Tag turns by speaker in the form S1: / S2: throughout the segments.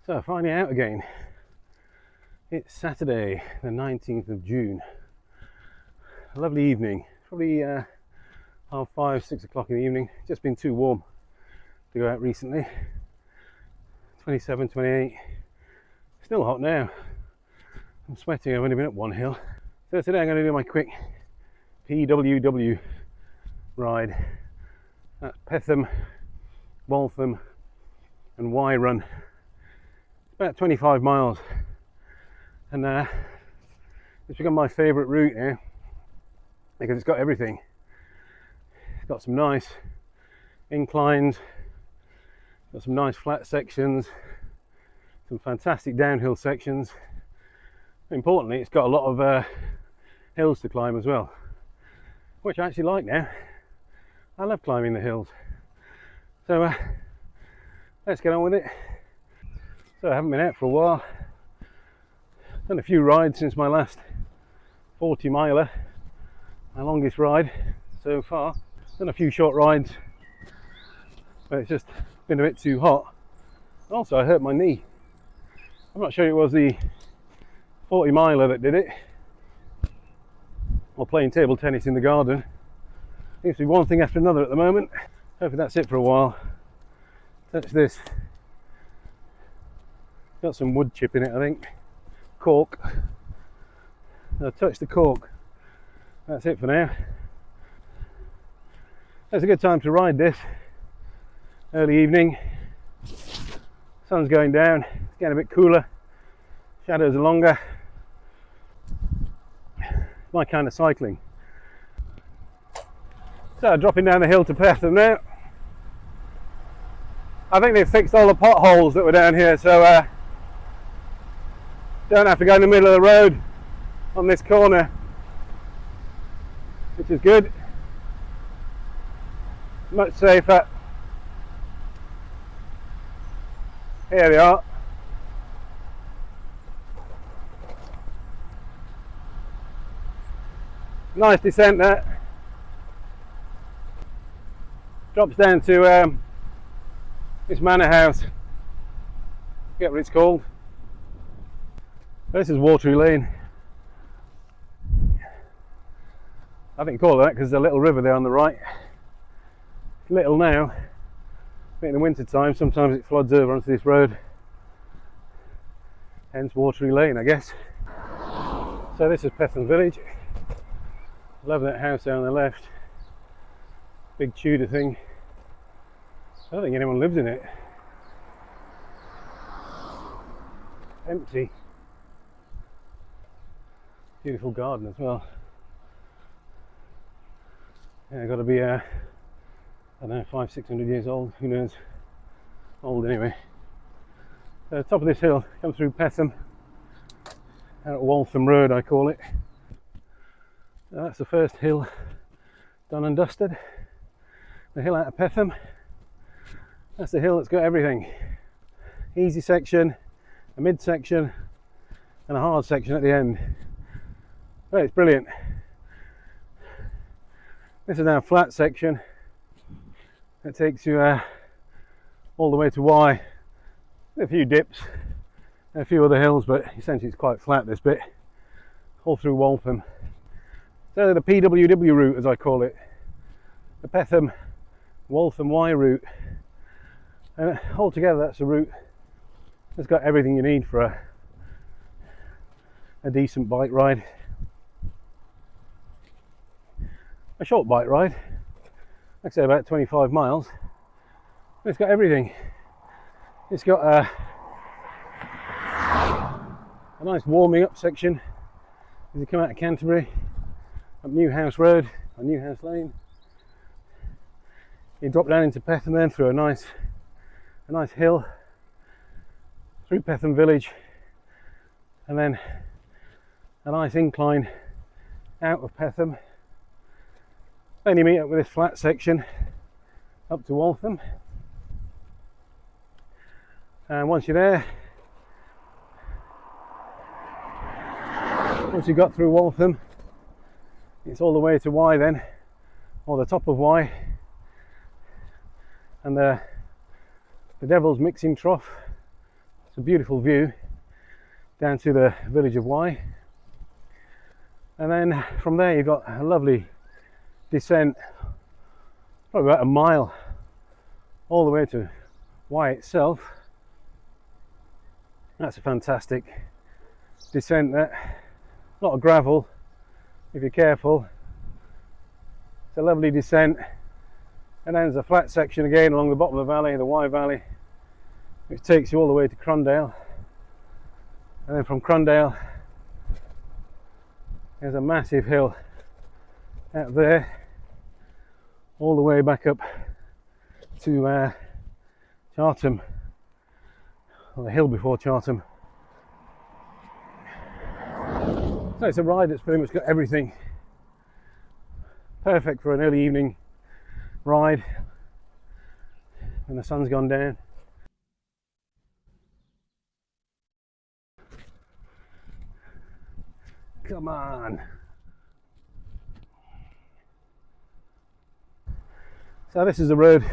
S1: So finally out again. It's Saturday the 19th of June. A lovely evening, probably 5:30, 6 o'clock in the evening. Just been too warm to go out recently. 27, 28, still hot now. I'm sweating, I've only been up one hill. So today I'm going to do my quick PWW ride. That's Petham, Waltham and Y Run. About 25 miles, and it's become my favourite route now because it's got everything. It's got some nice inclines, got some nice flat sections, some fantastic downhill sections. Importantly, it's got a lot of hills to climb as well, which I actually like now. I love climbing the hills. So let's get on with it. So I haven't been out for a while. Done a few rides since my last 40 miler, my longest ride so far. Done a few short rides, but it's just been a bit too hot. Also, I hurt my knee. I'm not sure it was the 40 miler that did it, or playing table tennis in the garden. Seems to be one thing after another at the moment. Hopefully that's it for a while. Touch this. Got some wood chip in it, I think. Cork. I'll touch the cork. That's it for now. It's a good time to ride this. Early evening. Sun's going down. It's getting a bit cooler. Shadows are longer. It's my kind of cycling. So dropping down the hill to Petham now. I think they've fixed all the potholes that were down here, so don't have to go in the middle of the road on this corner, which is good. Much safer. Here they are. Nice descent there. Drops down to this manor house. I forget what it's called. This is Watery Lane. I think call it that because there's a little river there on the right. It's little now, but in the winter time sometimes it floods over onto this road. Hence Watery Lane, I guess. So this is Petham village. Love that house down on the left. Big Tudor thing. I don't think anyone lives in it. Empty. Beautiful garden as well. Yeah, got to be I don't know, 500-600 years old, who knows, old anyway. So top of this hill, come through Petham, out at Waltham Road I call it. So that's the first hill done and dusted. The hill out of Petham, that's the hill that's got everything. Easy section, a mid section and a hard section at the end. Oh, it's brilliant. This is now a flat section that takes you all the way to Y. A few dips and a few other hills, but essentially it's quite flat this bit, all through Waltham. So the PWW route, as I call it, the Petham Waltham Y route, and altogether that's a route that's got everything you need for a decent bike ride. A short bike ride, like I say, about 25 miles. It's got everything. It's got a nice warming up section as you come out of Canterbury, up Newhouse Road, or Newhouse Lane. You drop down into Petham then through a nice hill, through Petham village, and then a nice incline out of Petham. Then you meet up with this flat section up to Waltham, and once you're there, once you've got through Waltham, it's all the way to Y then, or the top of Y, and the Devil's Mixing Trough It's a beautiful view down to the village of Y, and then from there you've got a lovely descent, probably about a mile, all the way to Y itself. That's a fantastic descent there. A lot of gravel if you're careful. It's a lovely descent, and then there's a flat section again along the bottom of the valley, the Y Valley, which takes you all the way to Crundale. And then from Crundale there's a massive hill out there, all the way back up to Chartham, or the hill before Chartham. So it's a ride that's pretty much got everything. Perfect for an early evening ride when the sun's gone down. Come on. So this is the road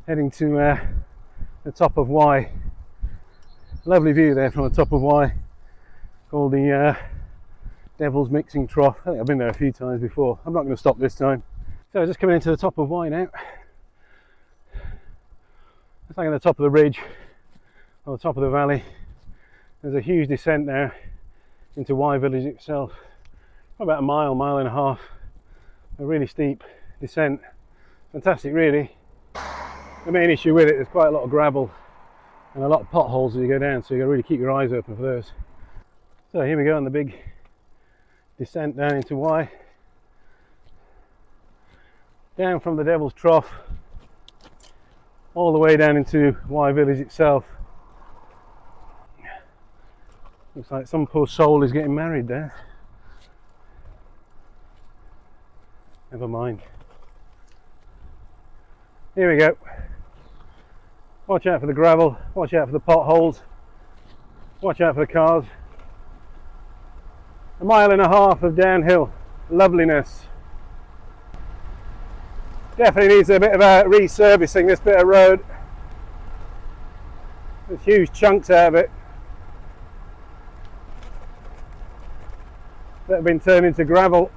S1: heading to the top of Y. Lovely view there from the top of Y, called the Devil's Mixing Trough. I think I've been there a few times before. I'm not going to stop this time. So just coming into the top of Y now. It's like on the top of the ridge, on the top of the valley. There's a huge descent there into Y village itself. About a mile, mile and a half. A really steep descent. Fantastic really. The main issue with it is quite a lot of gravel and a lot of potholes as you go down, so you've got to really keep your eyes open for those. So here we go on the big descent down into Y. Down from the Devil's Trough all the way down into Y village itself. Looks like some poor soul is getting married there. Never mind. Here we go. Watch out for the gravel, watch out for the potholes, watch out for the cars. A mile and a half of downhill loveliness. Definitely needs a bit of a resurfacing, this bit of road. There's huge chunks out of it that have been turned into gravel.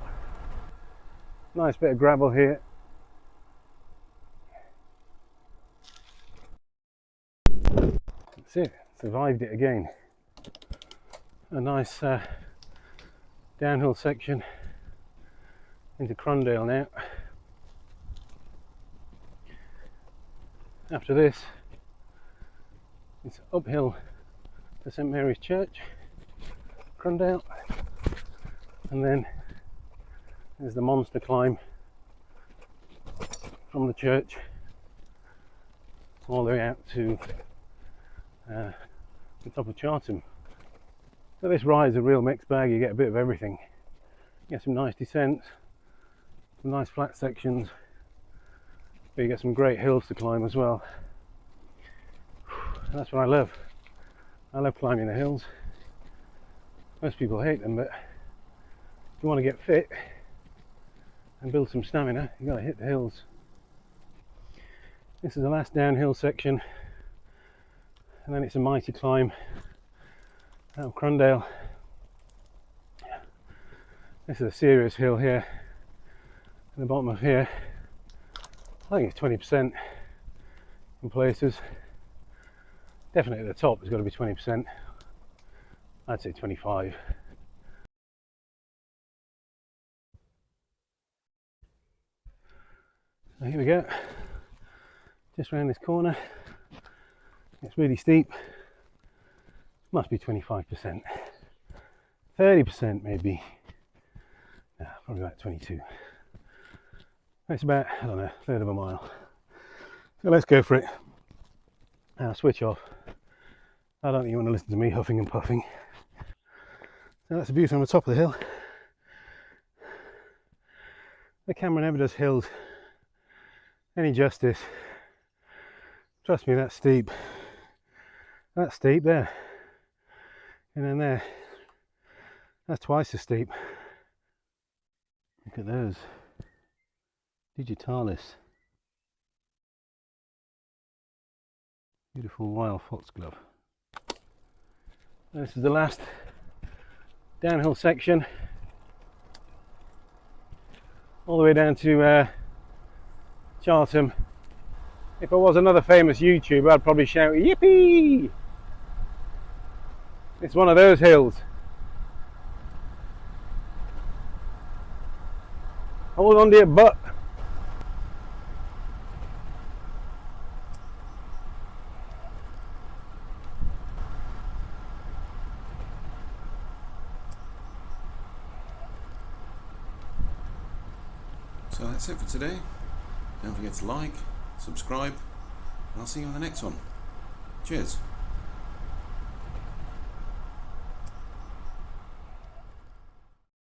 S1: Nice bit of gravel here. That's it, survived it again. A nice downhill section into Crundale now. After this, it's uphill to St Mary's Church, Crundale, and then there's the monster climb from the church all the way out to the top of Chartham. So this ride's a real mixed bag. You get a bit of everything. You get some nice descents, some nice flat sections, but you get some great hills to climb as well. And that's what I love. I love climbing the hills. Most people hate them, but if you want to get fit and build some stamina, you've got to hit the hills. This is the last downhill section, and then it's a mighty climb out of Crundale. This is a serious hill here. At the bottom of here, I think it's 20% in places. Definitely at the top, there's got to be 20%. I'd say 25. So here we go. Just round this corner. It's really steep. Must be 25%. 30% maybe. No, probably about 22. It's about, I don't know, a third of a mile. So let's go for it. I'll switch off. I don't think you want to listen to me huffing and puffing. So that's the view from the top of the hill. The camera never does hills any justice. Trust me, that's steep. That's steep there. And then there. That's twice as steep. Look at those. Digitalis. Beautiful wild foxglove. This is the last downhill section, all the way down to Charlton. If I was another famous YouTuber, I'd probably shout yippee! It's one of those hills. Hold on to your butt.
S2: So that's it for today. Don't forget to like, subscribe, and I'll see you on the next one. Cheers.